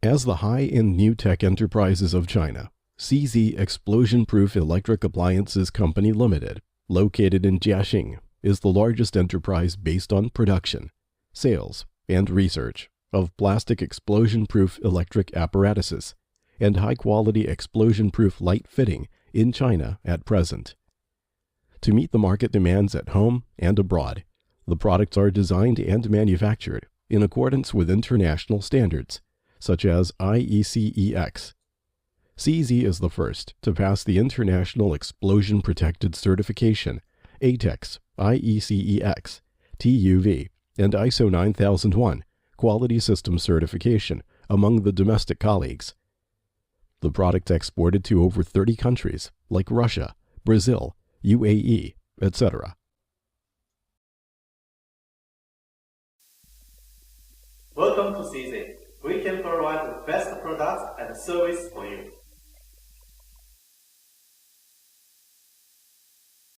As the high-end new tech enterprises of China, CZ Explosion-Proof Electric Appliances Company Limited, located in Jiaxing, is the largest enterprise based on production, sales, and research of plastic explosion-proof electric apparatuses and high-quality explosion-proof light fitting in China at present. To meet the market demands at home and abroad, the products are designed and manufactured in accordance with international standards, such as IEC-EX. CZ is the first to pass the International Explosion Protected Certification, ATEX, IEC-EX, TUV, and ISO 9001 Quality System Certification among the domestic colleagues. The product exported to over 30 countries like Russia, Brazil, UAE, etc. Welcome to CZ. We can provide the best products and service for you.